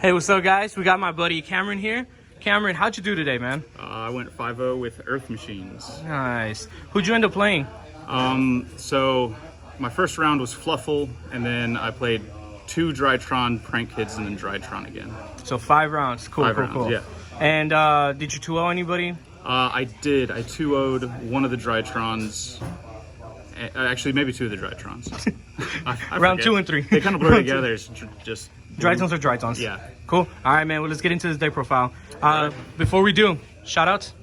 Hey, what's up, guys? We got my buddy Cameron here. Cameron, how'd you do today, man? I went 5-0 with Earth Machines. Nice. Who'd you end up playing? So my first round was Fluffle, and then I played 2 Drytron Prank Kids and then Drytron again. So 5 rounds. Cool, 5 rounds, cool. yeah. And did you 2-0 anybody? I did. I 2-0'd one of the Drytrons. Actually, maybe 2 of the Drytrons. I Round forget. 2 and 3. They kind of blur together. It's just Drytons are Drytons. Yeah. Cool. All right, man. Well, let's get into this day profile. Before we do, shout outs.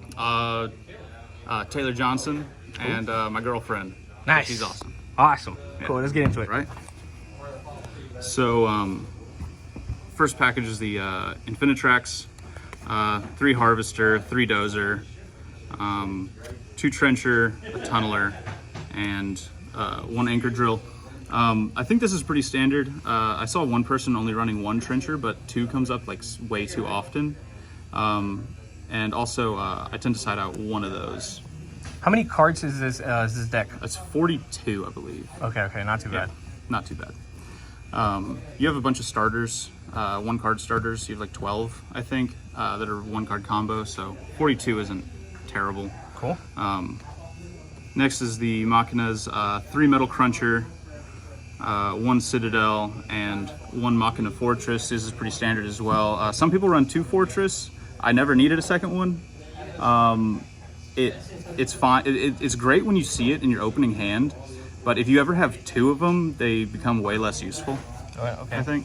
Taylor Johnson and my girlfriend. Nice. She's awesome. Awesome. Yeah. Cool. Let's get into it. Right. So first package is the Infinitracks, 3 Harvester, 3 Dozer, 2 Trencher, a Tunneler, and 1 Anchor Drill. I think this is pretty standard. I saw one person only running 1 Trencher, but 2 comes up like way too often. And also, I tend to side out 1 of those. How many cards is this deck? It's 42, I believe. Okay. Not too bad. Not too bad. You have a bunch of starters, 1 card starters. You have like 12, I think, that are 1 card combo. So 42 isn't terrible. Cool. Next is the Machina's 3 Metal Cruncher, 1 Citadel, and 1 Machina Fortress. This is pretty standard as well. Some people run 2 Fortress. I never needed a second one. It's fine. It's great when you see it in your opening hand, but if you ever have 2 of them, they become way less useful. Okay. I think.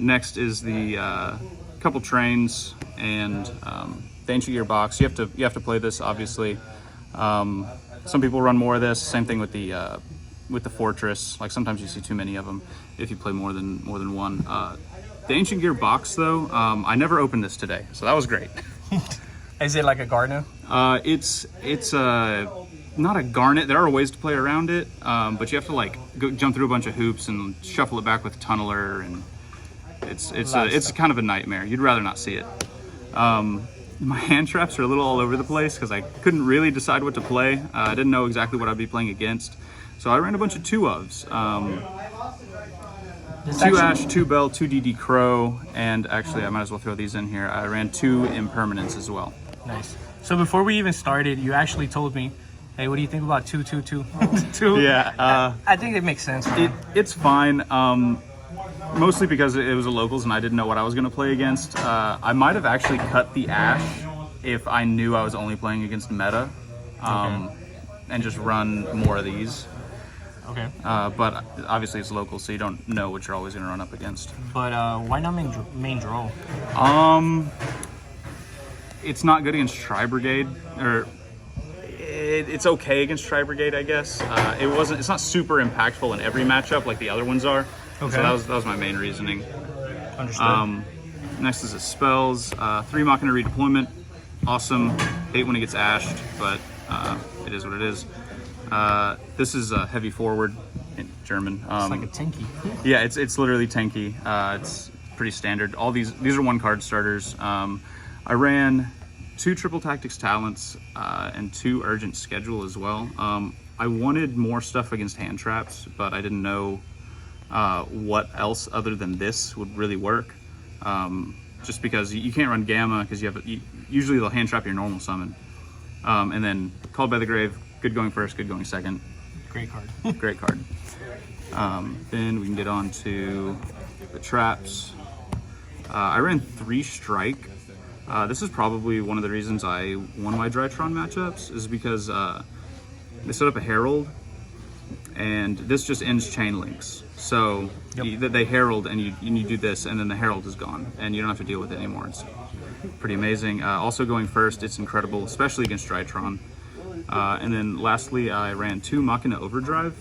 Next is the couple trains and the Ancient Gear box. You have to play this, obviously. Some people run more of this. Same thing with the Fortress. Like sometimes you see too many of them if you play more than 1. The Ancient Gear box, though, I never opened this today, so that was great. Is it like a Gardener? It's not a garnet. There are ways to play around it, but you have to like jump through a bunch of hoops and shuffle it back with Tunneler, and it's kind of a nightmare. You'd rather not see it. My hand traps are a little all over the place because I couldn't really decide what to play. I didn't know exactly what I'd be playing against, so I ran a bunch of 2-ofs. 2 Ash, 2 Bell, 2 DD Crow, and actually I might as well throw these in here. I ran 2 Impermanents as well. Nice. So before we even started, you actually told me, hey, what do you think about 2-2-2? Yeah. I think it makes sense. It's fine. Mostly because it was a locals and I didn't know what I was going to play against. I might have actually cut the Ash if I knew I was only playing against meta, and just run more of these. Okay. But obviously it's local, so you don't know what you're always going to run up against. But why not main draw? It's not good against Tri Brigade, or it's okay against Tri Brigade, I guess. It's not super impactful in every matchup like the other ones are. Okay. So that was my main reasoning. Understood. Next is the spells. 3 Machina Redeployment. Awesome. Hate when it gets ashed, but it is what it is. This is a heavy forward in German. It's like a tanky. Yeah, it's literally tanky. It's pretty standard. All these are 1 card starters. I ran 2 Triple Tactics Talents and 2 Urgent Schedule as well. I wanted more stuff against hand traps, but I didn't know what else other than this would really work. Just because you can't run Gamma because usually they'll hand trap your normal summon. And then Called by the Grave, good going first, good going second. Great card. Great card. Then we can get on to the traps. I ran 3 Strike. This is probably one of the reasons I won my Drytron matchups, is because they set up a Herald, and this just ends chain links. So they Herald, and you do this, and then the Herald is gone, and you don't have to deal with it anymore. It's pretty amazing. Also going first, it's incredible, especially against Drytron. And then lastly, I ran 2 Machina Overdrive.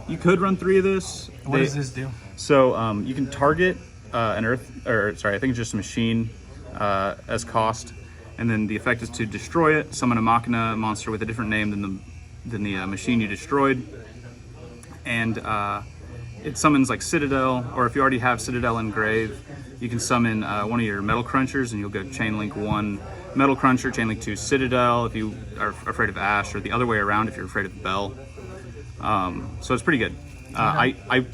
You could run 3 of this. What does this do? So you can target I think it's just a machine as cost, and then the effect is to destroy it, summon a Machina monster with a different name than the machine you destroyed, and it summons like Citadel, or if you already have Citadel in Grave, you can summon one of your Metal Crunchers, and you'll go Chain Link 1 Metal Cruncher, Chain Link 2 Citadel if you are afraid of Ash, or the other way around if you're afraid of Bell. So it's pretty good. I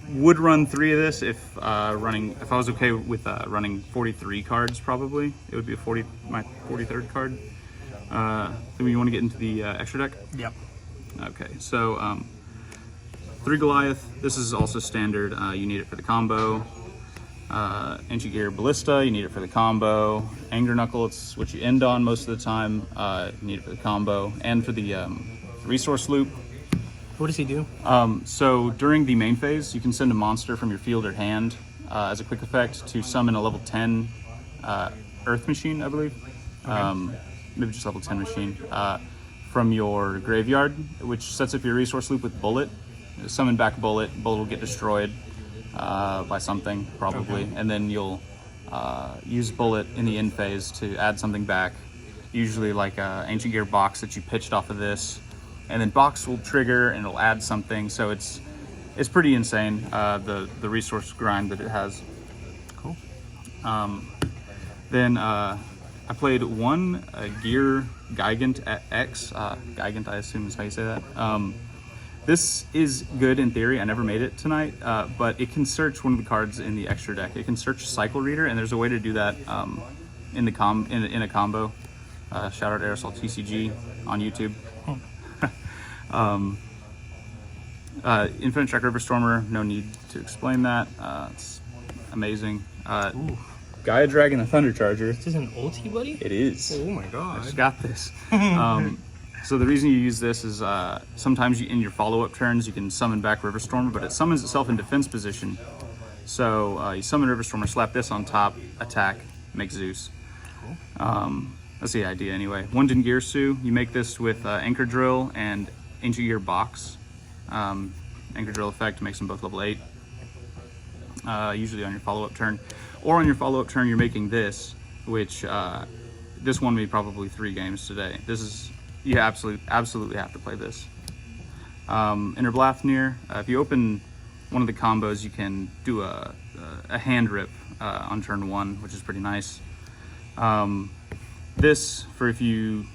would run 3 of this if I was okay with running 43 cards. Probably it would be my 43rd card. Then you want to get into the extra deck. Yep. Okay, so 3 Goliath. This is also standard. You need it for the combo. Ancient Gear Ballista, you need it for the combo. Anger Knuckle, it's what you end on most of the time. You need it for the combo and for the resource loop. What does he do? So during the main phase, you can send a monster from your field or hand as a quick effect to summon a level 10 Earth Machine, I believe. Okay. Maybe just level 10 machine. From your graveyard, which sets up your resource loop with Bullet. Summon back Bullet. Bullet will get destroyed by something, probably. Okay. And then you'll use Bullet in the end phase to add something back. Usually like an Ancient Gear box that you pitched off of this. And then box will trigger and it'll add something. So it's pretty insane, the resource grind that it has. Cool. Then I played 1 Gear Gigant X. Gigant, I assume is how you say that. This is good in theory. I never made it tonight, but it can search one of the cards in the extra deck. It can search Cycle Reader, and there's a way to do that in a combo. Shout out Aerosol TCG on YouTube. Infinitrack Riverstormer, no need to explain that. It's amazing. Gaia Dragon, the Thunder Charger. Is this an ulti, buddy? It is. Oh my god. I just got this. So the reason you use this is sometimes in your follow-up turns you can summon back Riverstormer, but it summons itself in defense position. So you summon Riverstormer, slap this on top, attack, make Zeus. Cool. That's the idea anyway. 1 Dingirsu, you make this with Anchor Drill and Ancient Gear Box. Anchor Drill effect makes them both level 8. Usually on your follow-up turn. Or on your follow-up turn you're making this, which this won me probably 3 games today. This is, you absolutely have to play this. Inner Blafnir, if you open one of the combos you can do a hand rip on turn 1, which is pretty nice. This, for if you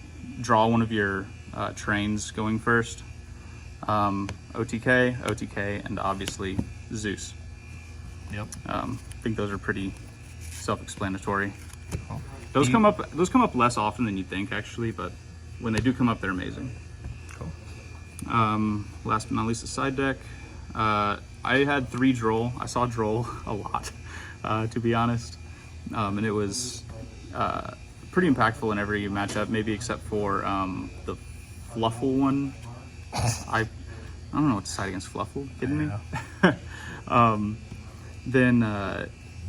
draw one of your trains going first. OTK, and obviously Zeus. Yep. I think those are pretty self-explanatory. Cool. Those come up less often than you think, actually, but when they do come up, they're amazing. Cool. Last but not least, the side deck. I had 3 Droll. I saw Droll a lot, to be honest, and it was pretty impactful in every matchup, maybe except for the Fluffle one. I don't know what to decide against Fluffle. Kidding me? Then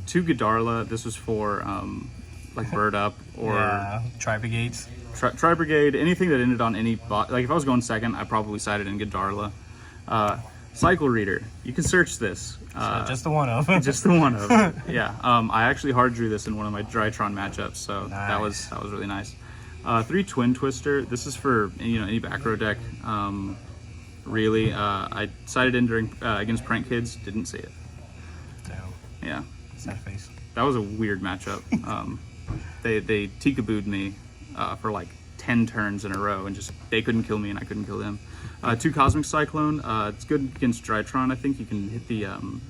2 Godarla. This was for like Bird Up or Tri-Brigades. Tri-Brigade. Anything that ended on any bot. Like if I was going second, I probably sided in Godarla. Cycle Reader. You can search this. So just the one of. Just the one of. Yeah. I actually hard drew this in one of my Drytron matchups, so nice. that was really nice. 3 Twin Twister. This is for any back row deck. Really, I sided in during against Prank Kids. Didn't see it. Damn. Yeah. Sad face. That was a weird matchup. They Tikabooed me for like 10 turns in a row, and just they couldn't kill me and I couldn't kill them. 2 Cosmic Cyclone. It's good against Drytron. I think you can hit the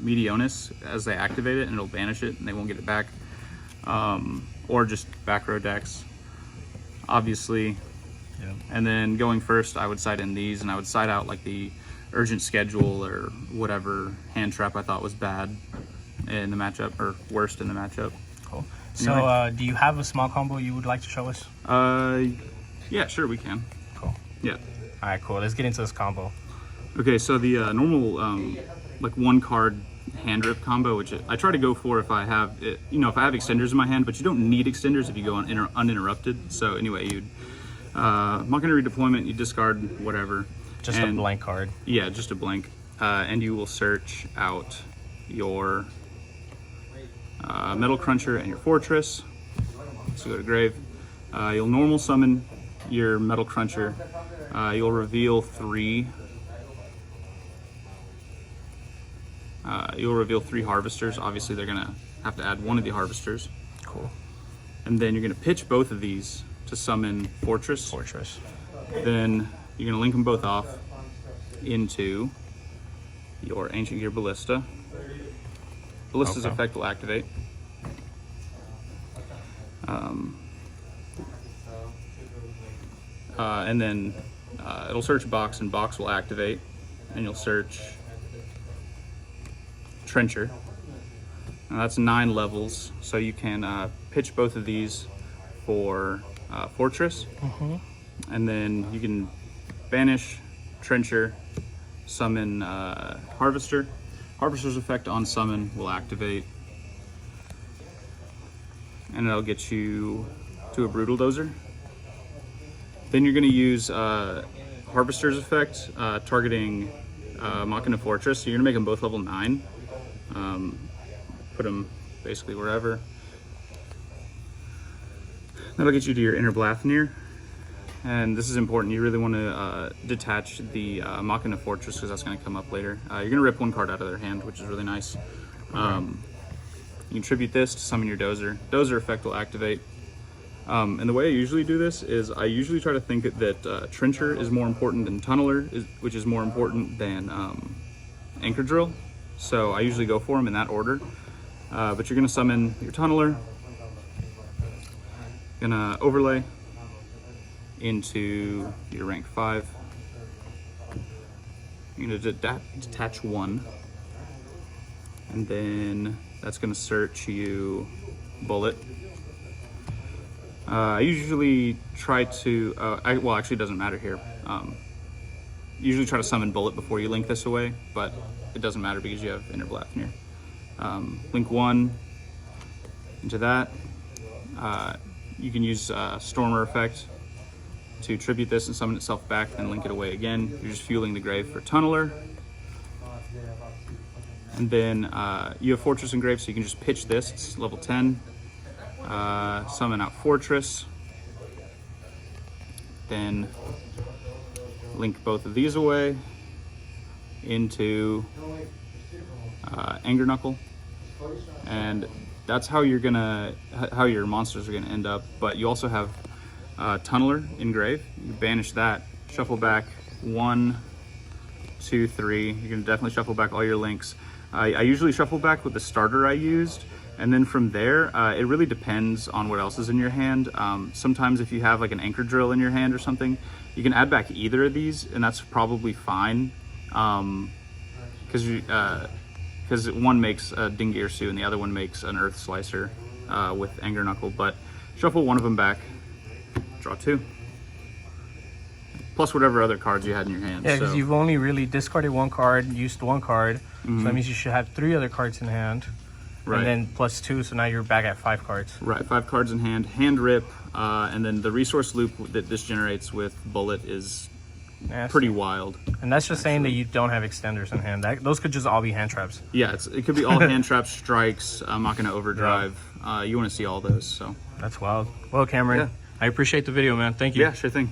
Meteonis as they activate it and it'll banish it and they won't get it back. Or just back row decks, obviously. Yep. And then going first, I would side in these, and I would side out like the Urgent Schedule or whatever hand trap I thought was bad in the matchup, or worst in the matchup. Cool. So do you have a small combo you would like to show us? Yeah, sure, we can. Cool. Yeah. All right, cool. Let's get into this combo. Okay, so the normal like 1 card hand rip combo, which I try to go for if I have it, if I have extenders in my hand, but you don't need extenders if you go on uninterrupted. So anyway, you'd Machina redeployment, you discard whatever. Just a blank card. Yeah, just a blank, and you will search out your Metal Cruncher and your Fortress. So go to grave. You'll normal summon your Metal Cruncher. You'll reveal 3. You'll reveal 3 Harvesters. Obviously, they're gonna have to add one of the Harvesters. Cool. And then you're gonna pitch both of these to summon Fortress. Then you're gonna link them both off into your Ancient Gear Ballista. Ballista's Okay. effect will activate. And then it'll search box, and box will activate, and you'll search Trencher. Now that's 9 levels, so you can pitch both of these for Fortress, and then you can banish Trencher, summon Harvester. Harvester's effect on summon will activate, and it'll get you to a Brutal Dozer. Then you're going to use Harvester's effect, targeting Machina Fortress. So you're going to make them both level 9. Put them basically wherever. That'll get you to your Inner Blathnir. And this is important. You really want to detach the Machina Fortress, because that's going to come up later. You're going to rip 1 card out of their hand, which is really nice. You can tribute this to summon your Dozer. Dozer effect will activate. And the way I usually do this is I usually try to think that Trencher is more important than Tunneler, which is more important than Anchor Drill. So I usually go for them in that order. But you're going to summon your Tunneler, going to overlay into your rank 5. You're going to detach 1. And then that's going to search you Bullet. I usually try to, well, actually it doesn't matter here. Usually try to summon Bullet before you link this away, but it doesn't matter because you have Inner Blathnir. Link 1 into that. You can use Stormer effect to tribute this and summon itself back, then link it away again. You're just fueling the grave for Tunneler. And then you have Fortress and Grave, so you can just pitch this. It's level 10. Summon out Fortress, then link both of these away into Anger Knuckle, and that's how you're gonna how your monsters are gonna end up. But you also have Tunneler in Grave. You banish that, shuffle back 1, 2, 3. You can definitely shuffle back all your links. I usually shuffle back with the starter I used. And then from there, it really depends on what else is in your hand. Sometimes if you have like an Anchor Drill in your hand or something, you can add back either of these, and that's probably fine. Because one makes a Dingirsu and the other one makes an Earth Slicer with Anger Knuckle. But shuffle one of them back, draw 2. Plus whatever other cards you had in your hand. Yeah, because so. you've only really discarded 1 card, used 1 card. So that means you should have 3 other cards in hand. Right. And then plus 2, so now you're back at 5 cards. Right, 5 cards in hand, hand rip, and then the resource loop that this generates with Bullet is Nasty. pretty wild. And that's just saying that you don't have extenders in hand. Those could just all be hand traps. Yeah, it could be all hand traps, strikes, Machina Overdrive. You want to see all those, so. That's wild. Well, Cameron, I appreciate the video, man. Thank you. Yeah, sure thing.